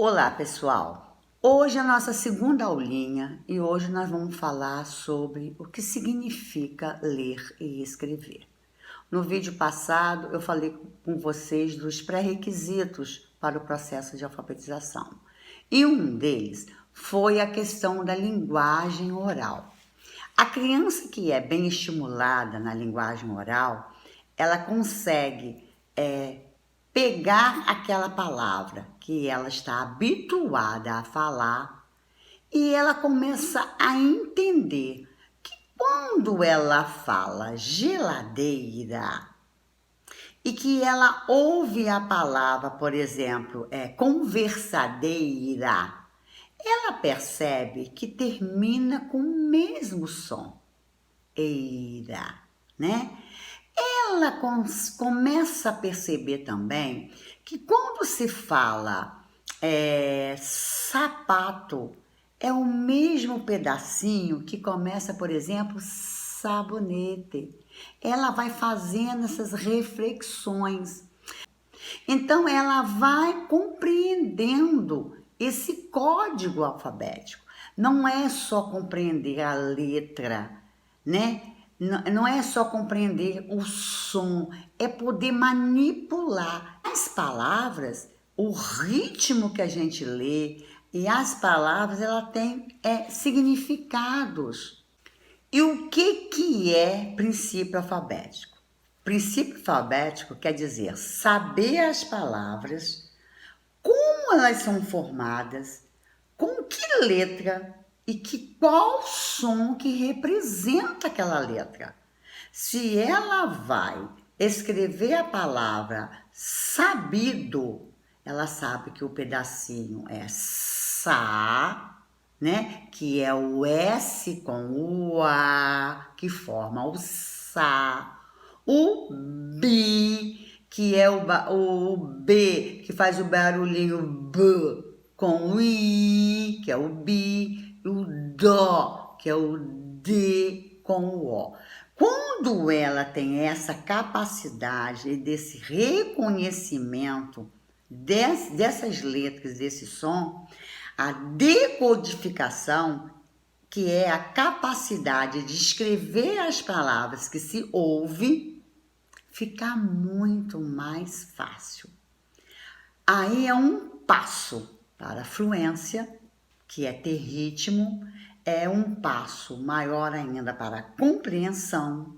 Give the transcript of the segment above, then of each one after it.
Olá, pessoal! Hoje é a nossa segunda aulinha e hoje nós vamos falar sobre o que significa ler e escrever. No vídeo passado, eu falei com vocês dos pré-requisitos para o processo de alfabetização. E um deles foi a questão da linguagem oral. A criança que é bem estimulada na linguagem oral, ela consegue pegar aquela palavra que ela está habituada a falar e ela começa a entender que quando ela fala geladeira e que ela ouve a palavra, por exemplo, conversadeira, ela percebe que termina com o mesmo som, eira, né? Ela começa a perceber também que quando se fala sapato, é o mesmo pedacinho que começa, por exemplo, sabonete. Ela vai fazendo essas reflexões. Então, ela vai compreendendo esse código alfabético. Não é só compreender a letra, né? Não é só compreender o som, é poder manipular as palavras, o ritmo que a gente lê, e as palavras ela tem significados. E o que é princípio alfabético? Princípio alfabético quer dizer saber as palavras, como elas são formadas, com que letra e qual som que representa aquela letra. Se ela vai escrever a palavra sabido, ela sabe que o pedacinho é sa, né? Que é o S com o A, que forma o sa. O bi, que é o B, que faz o barulhinho B, com o I, que é o bi, e o dó, que é o D, com o O. Quando ela tem essa capacidade desse reconhecimento dessas letras, desse som, a decodificação, que é a capacidade de escrever as palavras que se ouve, fica muito mais fácil. Aí é um passo para a fluência, que é ter ritmo, é um passo maior ainda para a compreensão,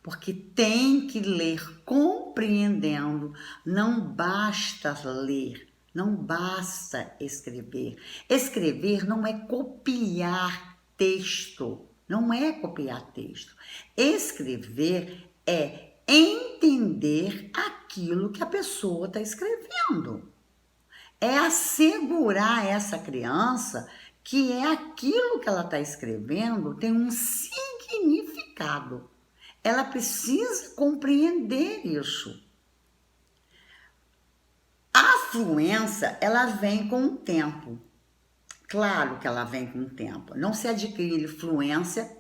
porque tem que ler compreendendo, não basta ler, não basta escrever. Escrever não é copiar texto, não é copiar texto. Escrever é entender aquilo que a pessoa está escrevendo. É assegurar essa criança que aquilo que ela está escrevendo tem um significado. Ela precisa compreender isso. A fluência, ela vem com o tempo. Claro que ela vem com o tempo. Não se adquire fluência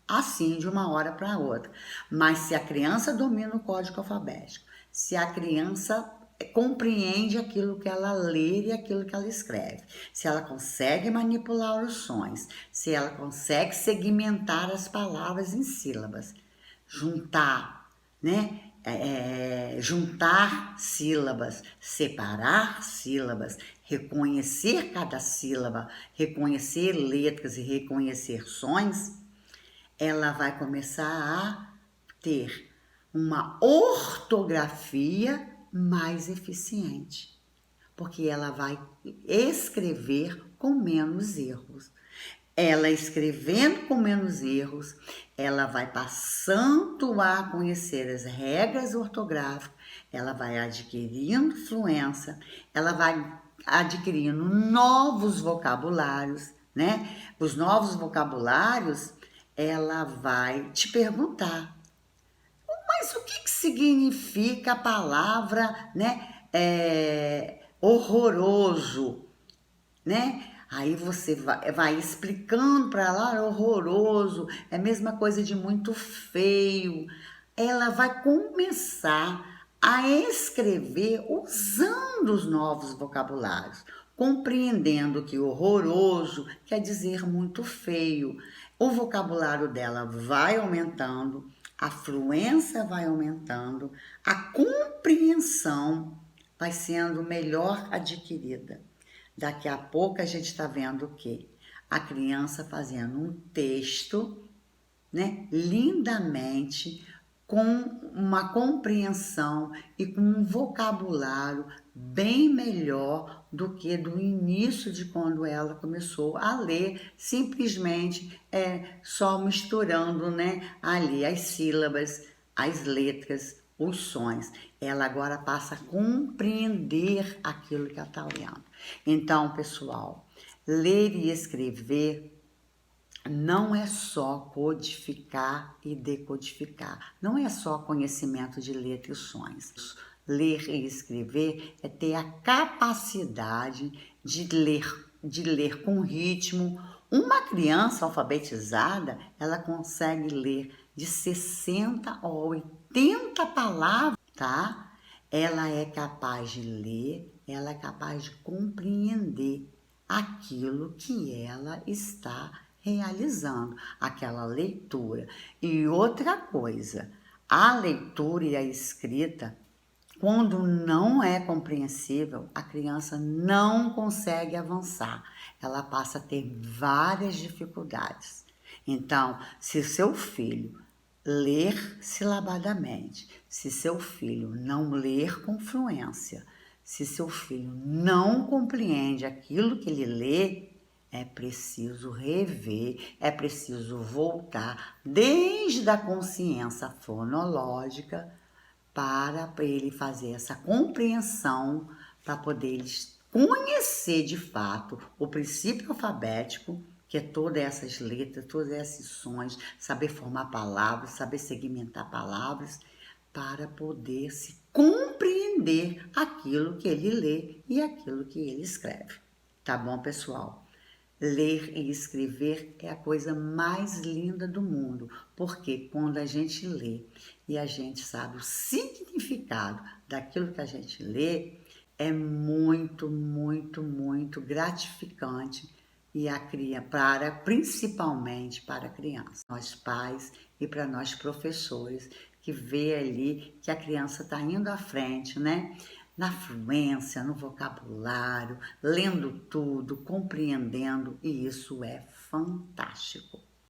assim de uma hora para outra. Mas se a criança domina o código alfabético, se a criança compreende aquilo que ela lê e aquilo que ela escreve, se ela consegue manipular os sons, se ela consegue segmentar as palavras em sílabas, juntar, né? Juntar sílabas, separar sílabas, reconhecer cada sílaba, reconhecer letras e reconhecer sons, ela vai começar a ter uma ortografia mais eficiente, porque ela vai escrever com menos erros. Ela escrevendo com menos erros, ela vai passando a conhecer as regras ortográficas, ela vai adquirindo fluência, ela vai adquirindo novos vocabulários, né? Os novos vocabulários, ela vai te perguntar: mas o que significa a palavra, né? Horroroso, né? Aí você vai explicando para ela: horroroso, é a mesma coisa de muito feio. Ela vai começar a escrever usando os novos vocabulários. compreendendo que horroroso quer dizer muito feio. O vocabulário dela vai aumentando, a fluência vai aumentando, a compreensão vai sendo melhor adquirida. Daqui a pouco a gente está vendo o quê? A criança fazendo um texto, né, lindamente, com uma compreensão e com um vocabulário bem melhor do que do início de quando ela começou a ler, simplesmente só misturando, né, ali as sílabas, as letras, os sons. Ela agora passa a compreender aquilo que ela está lendo. Então, pessoal, ler e escrever não é só codificar e decodificar, não é só conhecimento de letras e sons. Ler e escrever é ter a capacidade de ler com ritmo. Uma criança alfabetizada, ela consegue ler de 60 a 80 palavras, tá? Ela é capaz de ler, ela é capaz de compreender aquilo que ela está realizando, aquela leitura. E outra coisa, a leitura e a escrita, quando não é compreensível, a criança não consegue avançar, ela passa a ter várias dificuldades. Então, se seu filho ler silabadamente, se seu filho não ler com fluência, se seu filho não compreende aquilo que ele lê, é preciso rever, é preciso voltar desde a consciência fonológica para ele fazer essa compreensão, para poder eles conhecer de fato o princípio alfabético, que é todas essas letras, todos esses sons, saber formar palavras, saber segmentar palavras, para poder se compreender aquilo que ele lê e aquilo que ele escreve. Tá bom, pessoal? Ler e escrever é a coisa mais linda do mundo, porque quando a gente lê e a gente sabe o significado daquilo que a gente lê, é muito, muito, muito gratificante e principalmente para a criança, nós pais e para nós professores, que vê ali que a criança está indo à frente, né? Na fluência, no vocabulário, lendo tudo, compreendendo, e isso é fantástico.